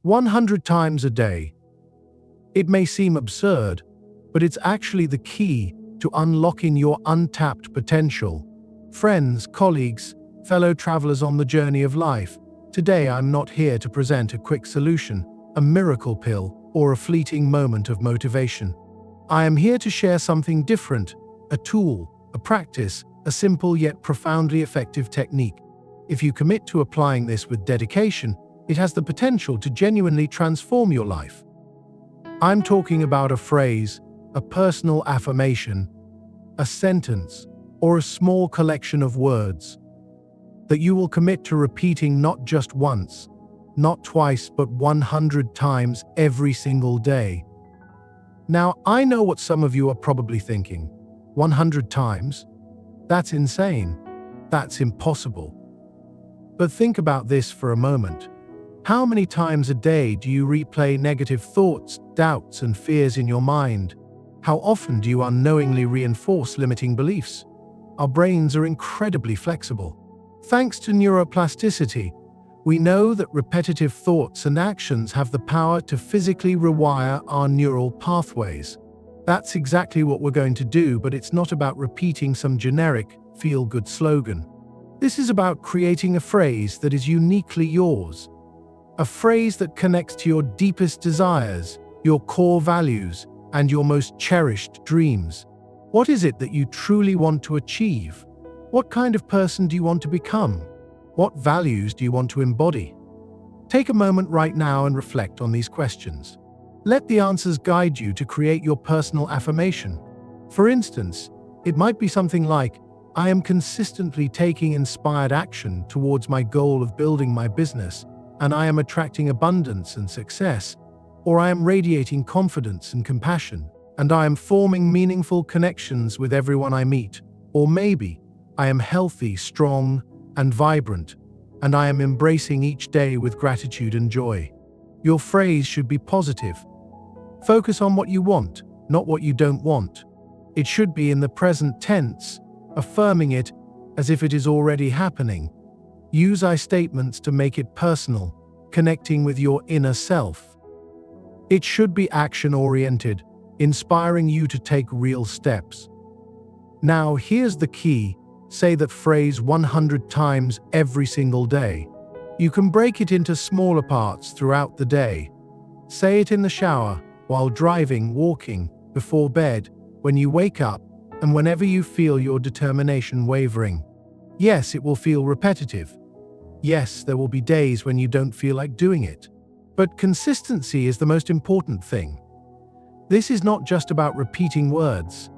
100 times a day. It may seem absurd, but it's actually the key to unlocking your untapped potential. Friends, colleagues, fellow travelers on the journey of life, today I'm not here to present a quick solution, a miracle pill, or a fleeting moment of motivation. I am here to share something different, a tool, a practice, a simple yet profoundly effective technique. If you commit to applying this with dedication, it has the potential to genuinely transform your life. I'm talking about a phrase, a personal affirmation, a sentence, or a small collection of words that you will commit to repeating not just once, not twice, but 100 times every single day. Now, I know what some of you are probably thinking. 100 times? That's insane. That's impossible. But think about this for a moment. How many times a day do you replay negative thoughts, doubts, and fears in your mind? How often do you unknowingly reinforce limiting beliefs? Our brains are incredibly flexible. Thanks to neuroplasticity, we know that repetitive thoughts and actions have the power to physically rewire our neural pathways. That's exactly what we're going to do, but it's not about repeating some generic, feel-good slogan. This is about creating a phrase that is uniquely yours. A phrase that connects to your deepest desires, your core values, and your most cherished dreams. What is it that you truly want to achieve? What kind of person do you want to become? What values do you want to embody? Take a moment right now and reflect on these questions. Let the answers guide you to create your personal affirmation. For instance, it might be something like, I am consistently taking inspired action towards my goal of building my business, and I am attracting abundance and success. Or I am radiating confidence and compassion, and I am forming meaningful connections with everyone I meet. Or maybe, I am healthy, strong, and vibrant, and I am embracing each day with gratitude and joy. Your phrase should be positive. Focus on what you want, not what you don't want. It should be in the present tense, affirming it as if it is already happening. Use I statements to make it personal, connecting with your inner self. It should be action-oriented, inspiring you to take real steps. Now, here's the key. Say that phrase 100 times every single day. You can break it into smaller parts throughout the day. Say it in the shower, while driving, walking, before bed, when you wake up, and whenever you feel your determination wavering. Yes, it will feel repetitive. Yes, there will be days when you don't feel like doing it. But consistency is the most important thing. This is not just about repeating words.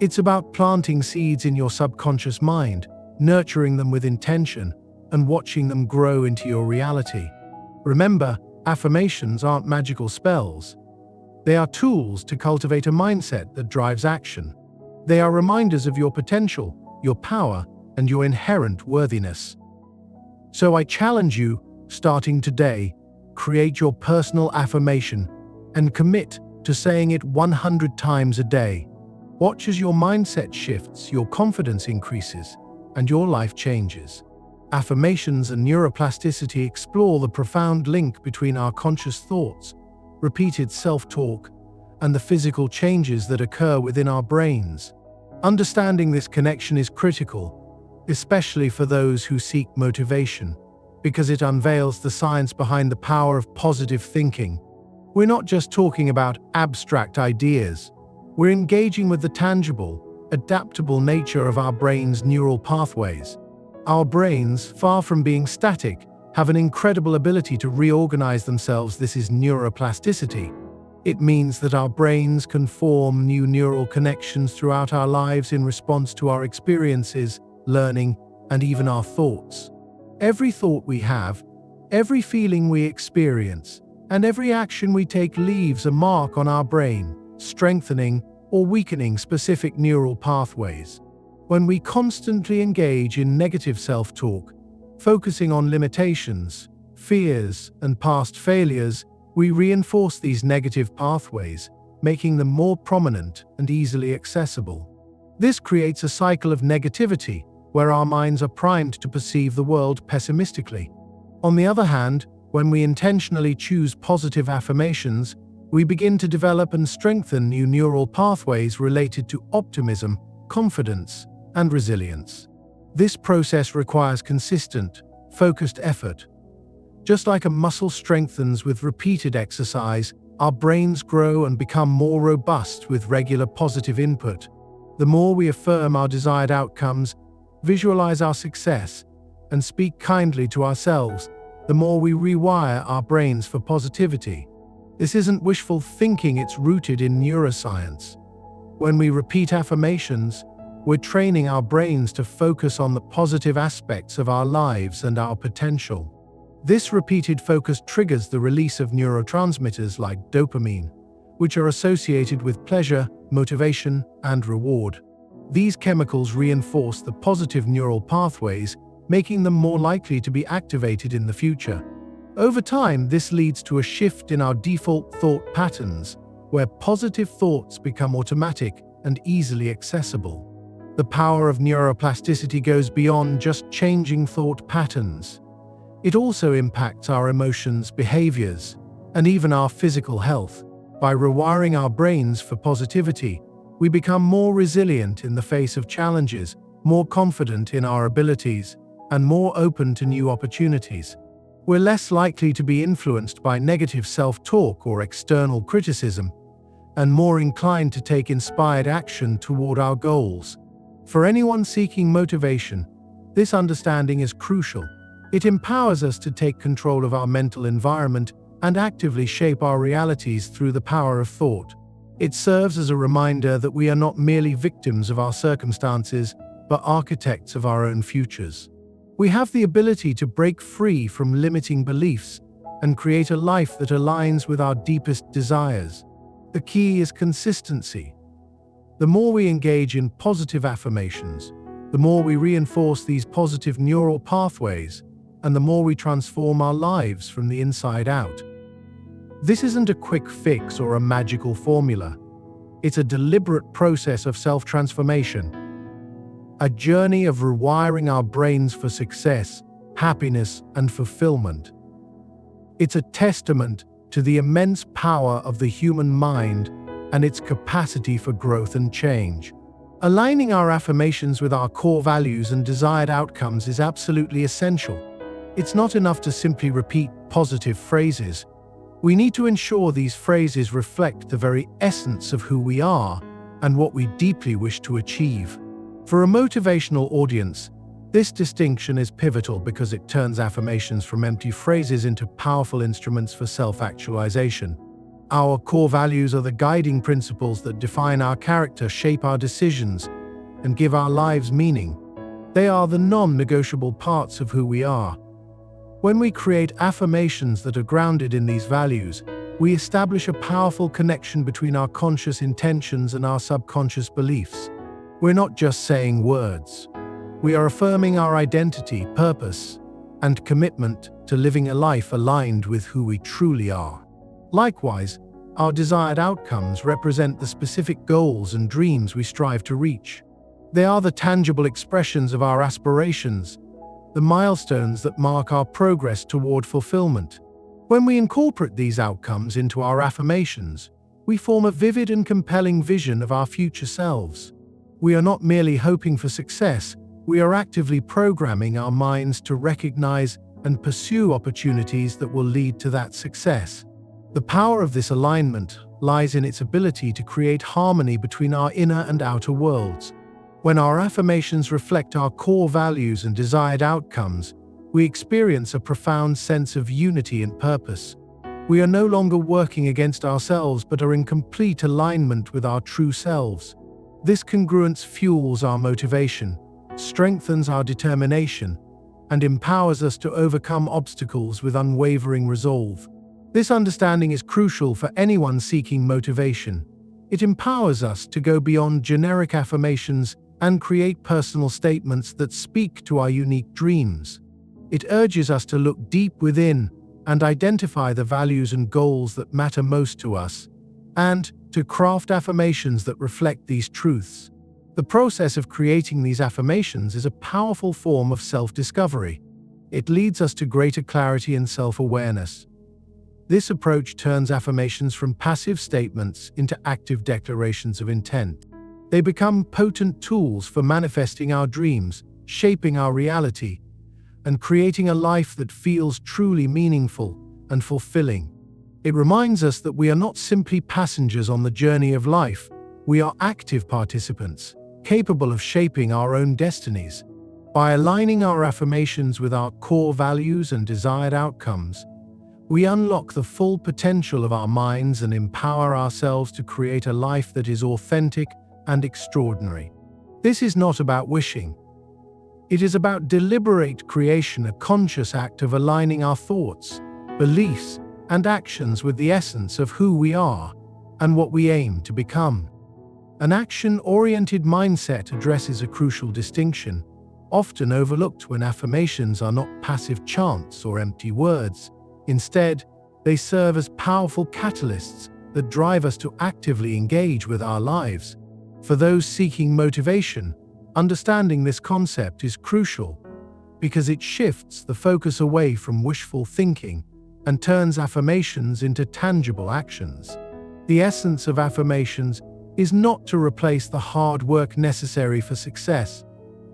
It's about planting seeds in your subconscious mind, nurturing them with intention, and watching them grow into your reality. Remember, affirmations aren't magical spells. They are tools to cultivate a mindset that drives action. They are reminders of your potential, your power, and your inherent worthiness. So I challenge you, starting today, create your personal affirmation and commit to saying it 100 times a day. Watch as your mindset shifts, your confidence increases, and your life changes. Affirmations and neuroplasticity explore the profound link between our conscious thoughts, repeated self-talk, and the physical changes that occur within our brains. Understanding this connection is critical, especially for those who seek motivation, because it unveils the science behind the power of positive thinking. We're not just talking about abstract ideas. We're engaging with the tangible, adaptable nature of our brain's neural pathways. Our brains, far from being static, have an incredible ability to reorganize themselves. This is neuroplasticity. It means that our brains can form new neural connections throughout our lives in response to our experiences, learning, and even our thoughts. Every thought we have, every feeling we experience, and every action we take leaves a mark on our brain, strengthening or weakening specific neural pathways. When we constantly engage in negative self-talk, focusing on limitations, fears, and past failures, we reinforce these negative pathways, making them more prominent and easily accessible. This creates a cycle of negativity, where our minds are primed to perceive the world pessimistically. On the other hand, When we intentionally choose positive affirmations, we begin to develop and strengthen new neural pathways related to optimism, confidence, and resilience. This process requires consistent, focused effort. Just like a muscle strengthens with repeated exercise, our brains grow and become more robust with regular positive input. The more we affirm our desired outcomes, visualize our success, and speak kindly to ourselves, the more we rewire our brains for positivity. This isn't wishful thinking, it's rooted in neuroscience. When we repeat affirmations, we're training our brains to focus on the positive aspects of our lives and our potential. This repeated focus triggers the release of neurotransmitters like dopamine, which are associated with pleasure, motivation, and reward. These chemicals reinforce the positive neural pathways, making them more likely to be activated in the future. Over time, this leads to a shift in our default thought patterns, where positive thoughts become automatic and easily accessible. The power of neuroplasticity goes beyond just changing thought patterns. It also impacts our emotions, behaviors, and even our physical health. By rewiring our brains for positivity, we become more resilient in the face of challenges, more confident in our abilities, and more open to new opportunities. We're less likely to be influenced by negative self-talk or external criticism, and more inclined to take inspired action toward our goals. For anyone seeking motivation, this understanding is crucial. It empowers us to take control of our mental environment and actively shape our realities through the power of thought. It serves as a reminder that we are not merely victims of our circumstances, but architects of our own futures. We have the ability to break free from limiting beliefs and create a life that aligns with our deepest desires. The key is consistency. The more we engage in positive affirmations, the more we reinforce these positive neural pathways, and the more we transform our lives from the inside out. This isn't a quick fix or a magical formula. It's a deliberate process of self-transformation. A journey of rewiring our brains for success, happiness, and fulfillment. It's a testament to the immense power of the human mind and its capacity for growth and change. Aligning our affirmations with our core values and desired outcomes is absolutely essential. It's not enough to simply repeat positive phrases. We need to ensure these phrases reflect the very essence of who we are and what we deeply wish to achieve. For a motivational audience, this distinction is pivotal because it turns affirmations from empty phrases into powerful instruments for self-actualization. Our core values are the guiding principles that define our character, shape our decisions, and give our lives meaning. They are the non-negotiable parts of who we are. When we create affirmations that are grounded in these values, we establish a powerful connection between our conscious intentions and our subconscious beliefs. We're not just saying words. We are affirming our identity, purpose, and commitment to living a life aligned with who we truly are. Likewise, our desired outcomes represent the specific goals and dreams we strive to reach. They are the tangible expressions of our aspirations, the milestones that mark our progress toward fulfillment. When we incorporate these outcomes into our affirmations, we form a vivid and compelling vision of our future selves. We are not merely hoping for success, we are actively programming our minds to recognize and pursue opportunities that will lead to that success. The power of this alignment lies in its ability to create harmony between our inner and outer worlds. When our affirmations reflect our core values and desired outcomes, we experience a profound sense of unity and purpose. We are no longer working against ourselves but are in complete alignment with our true selves. This congruence fuels our motivation, strengthens our determination, and empowers us to overcome obstacles with unwavering resolve. This understanding is crucial for anyone seeking motivation. It empowers us to go beyond generic affirmations and create personal statements that speak to our unique dreams. It urges us to look deep within and identify the values and goals that matter most to us, and to craft affirmations that reflect these truths. The process of creating these affirmations is a powerful form of self-discovery. It leads us to greater clarity and self-awareness. This approach turns affirmations from passive statements into active declarations of intent. They become potent tools for manifesting our dreams, shaping our reality, and creating a life that feels truly meaningful and fulfilling. It reminds us that we are not simply passengers on the journey of life, we are active participants, capable of shaping our own destinies. By aligning our affirmations with our core values and desired outcomes, we unlock the full potential of our minds and empower ourselves to create a life that is authentic and extraordinary. This is not about wishing. It is about deliberate creation, a conscious act of aligning our thoughts, beliefs, and actions with the essence of who we are and what we aim to become. An action-oriented mindset addresses a crucial distinction, often overlooked when affirmations are not passive chants or empty words. Instead, they serve as powerful catalysts that drive us to actively engage with our lives. For those seeking motivation, understanding this concept is crucial because it shifts the focus away from wishful thinking and turns affirmations into tangible actions. The essence of affirmations is not to replace the hard work necessary for success,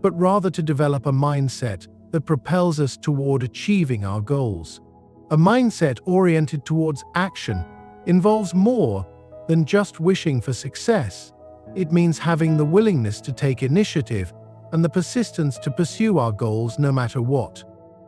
but rather to develop a mindset that propels us toward achieving our goals. A mindset oriented towards action involves more than just wishing for success. It means having the willingness to take initiative and the persistence to pursue our goals no matter what.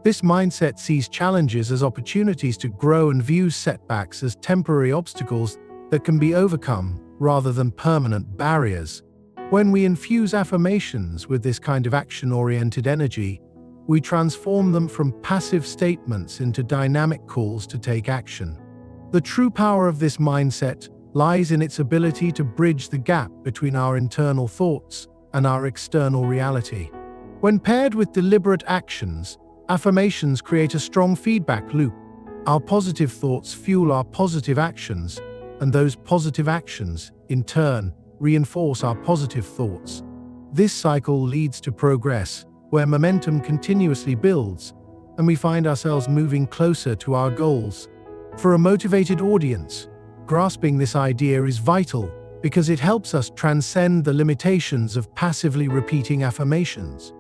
This mindset sees challenges as opportunities to grow and views setbacks as temporary obstacles that can be overcome rather than permanent barriers. When we infuse affirmations with this kind of action-oriented energy, we transform them from passive statements into dynamic calls to take action. The true power of this mindset lies in its ability to bridge the gap between our internal thoughts and our external reality. When paired with deliberate actions, affirmations create a strong feedback loop. Our positive thoughts fuel our positive actions, and those positive actions, in turn, reinforce our positive thoughts. This cycle leads to progress, where momentum continuously builds, and we find ourselves moving closer to our goals. For a motivated audience, grasping this idea is vital because it helps us transcend the limitations of passively repeating affirmations.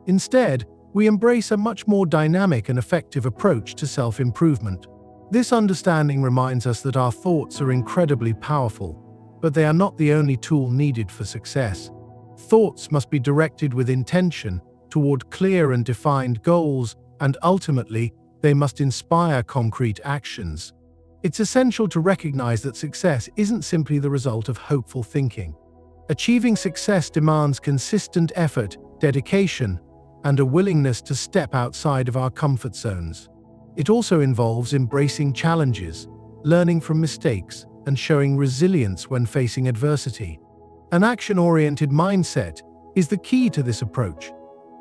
Instead, we embrace a much more dynamic and effective approach to self-improvement. This understanding reminds us that our thoughts are incredibly powerful, but they are not the only tool needed for success. Thoughts must be directed with intention toward clear and defined goals, and ultimately, they must inspire concrete actions. It's essential to recognize that success isn't simply the result of hopeful thinking. Achieving success demands consistent effort, dedication, and a willingness to step outside of our comfort zones. It also involves embracing challenges, learning from mistakes, and showing resilience when facing adversity. An action-oriented mindset is the key to this approach.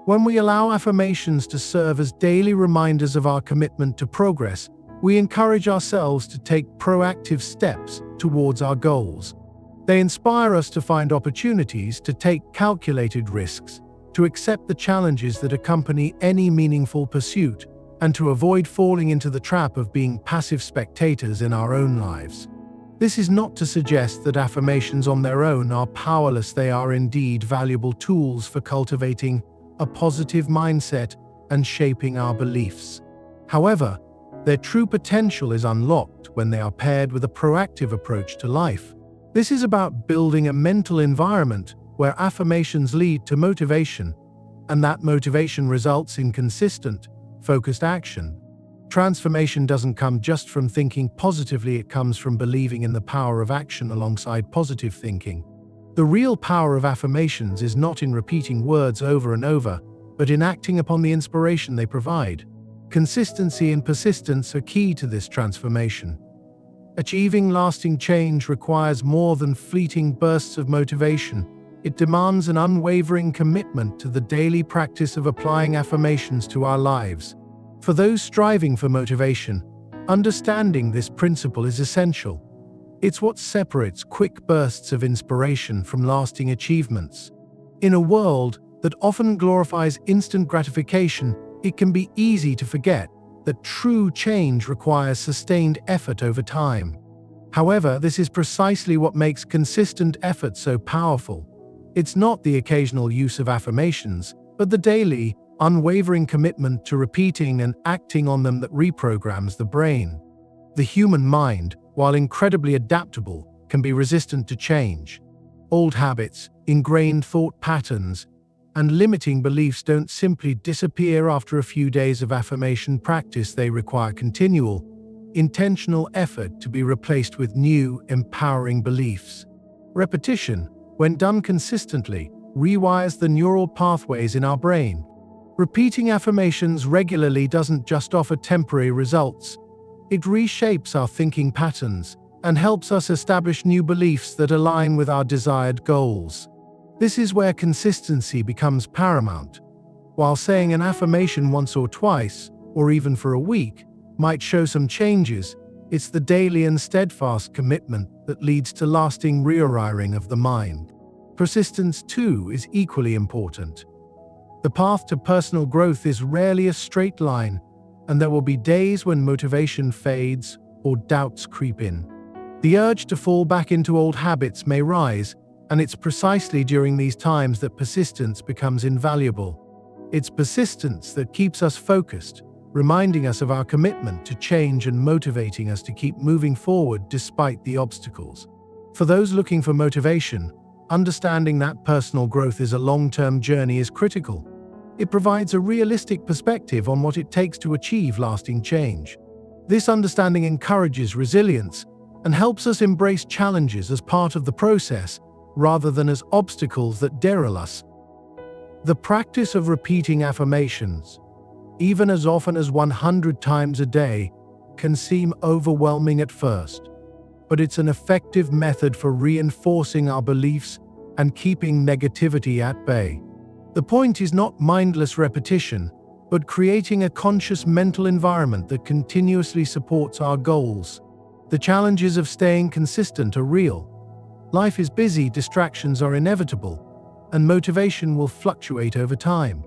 When we allow affirmations to serve as daily reminders of our commitment to progress, we encourage ourselves to take proactive steps towards our goals. They inspire us to find opportunities to take calculated risks, to accept the challenges that accompany any meaningful pursuit, and to avoid falling into the trap of being passive spectators in our own lives. This is not to suggest that affirmations on their own are powerless. They are indeed valuable tools for cultivating a positive mindset and shaping our beliefs. However, their true potential is unlocked when they are paired with a proactive approach to life. This is about building a mental environment where affirmations lead to motivation, and that motivation results in consistent, focused action. Transformation doesn't come just from thinking positively, it comes from believing in the power of action alongside positive thinking. The real power of affirmations is not in repeating words over and over, but in acting upon the inspiration they provide. Consistency and persistence are key to this transformation. Achieving lasting change requires more than fleeting bursts of motivation. It demands an unwavering commitment to the daily practice of applying affirmations to our lives. For those striving for motivation, understanding this principle is essential. It's what separates quick bursts of inspiration from lasting achievements. In a world that often glorifies instant gratification, it can be easy to forget that true change requires sustained effort over time. However, this is precisely what makes consistent effort so powerful. It's not the occasional use of affirmations, but the daily, unwavering commitment to repeating and acting on them that reprograms the brain. The human mind, while incredibly adaptable, can be resistant to change. Old habits, ingrained thought patterns, and limiting beliefs don't simply disappear after a few days of affirmation practice. They require continual, intentional effort to be replaced with new, empowering beliefs. Repetition, when done consistently, rewires the neural pathways in our brain. Repeating affirmations regularly doesn't just offer temporary results. It reshapes our thinking patterns and helps us establish new beliefs that align with our desired goals. This is where consistency becomes paramount. While saying an affirmation once or twice, or even for a week, might show some changes, it's the daily and steadfast commitment that leads to lasting rewiring of the mind. Persistence, too, is equally important. The path to personal growth is rarely a straight line, and there will be days when motivation fades or doubts creep in. The urge to fall back into old habits may rise, and it's precisely during these times that persistence becomes invaluable. It's persistence that keeps us focused, reminding us of our commitment to change and motivating us to keep moving forward despite the obstacles. For those looking for motivation, understanding that personal growth is a long-term journey is critical. It provides a realistic perspective on what it takes to achieve lasting change. This understanding encourages resilience and helps us embrace challenges as part of the process rather than as obstacles that derail us. The practice of repeating affirmations, even as often as 100 times a day, can seem overwhelming at first, but it's an effective method for reinforcing our beliefs and keeping negativity at bay. The point is not mindless repetition, but creating a conscious mental environment that continuously supports our goals. The challenges of staying consistent are real. Life is busy, distractions are inevitable, and motivation will fluctuate over time.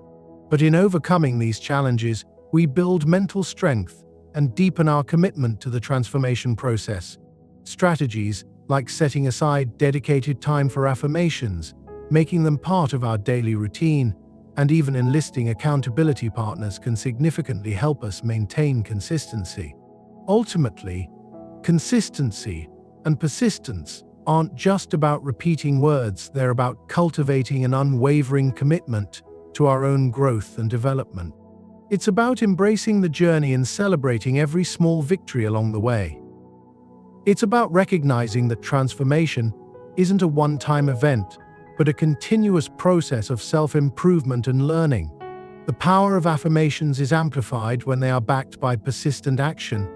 But in overcoming these challenges, we build mental strength and deepen our commitment to the transformation process. Strategies like setting aside dedicated time for affirmations, making them part of our daily routine, and even enlisting accountability partners can significantly help us maintain consistency. Ultimately, consistency and persistence aren't just about repeating words, they're about cultivating an unwavering commitment to our own growth and development. It's about embracing the journey and celebrating every small victory along the way. It's about recognizing that transformation isn't a one-time event, but a continuous process of self-improvement and learning. The power of affirmations is amplified when they are backed by persistent action,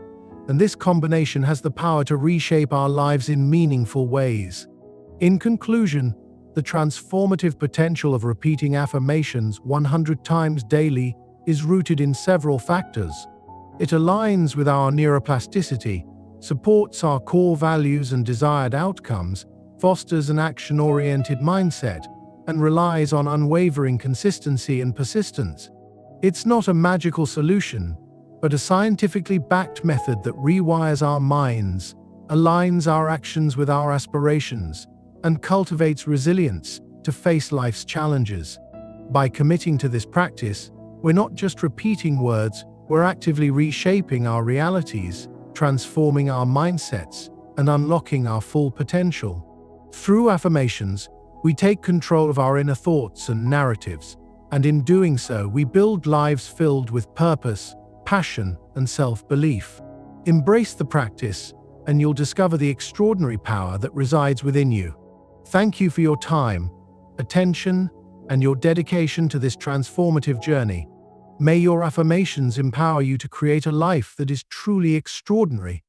and this combination has the power to reshape our lives in meaningful ways. In conclusion, the transformative potential of repeating affirmations 100 times daily is rooted in several factors. It aligns with our neuroplasticity, supports our core values and desired outcomes, fosters an action-oriented mindset, and relies on unwavering consistency and persistence. It's not a magical solution, but a scientifically backed method that rewires our minds, aligns our actions with our aspirations, and cultivates resilience to face life's challenges. By committing to this practice, we're not just repeating words, we're actively reshaping our realities, transforming our mindsets, and unlocking our full potential. Through affirmations, we take control of our inner thoughts and narratives, and in doing so, we build lives filled with purpose, passion, and self-belief. Embrace the practice, and you'll discover the extraordinary power that resides within you. Thank you for your time, attention, and your dedication to this transformative journey. May your affirmations empower you to create a life that is truly extraordinary.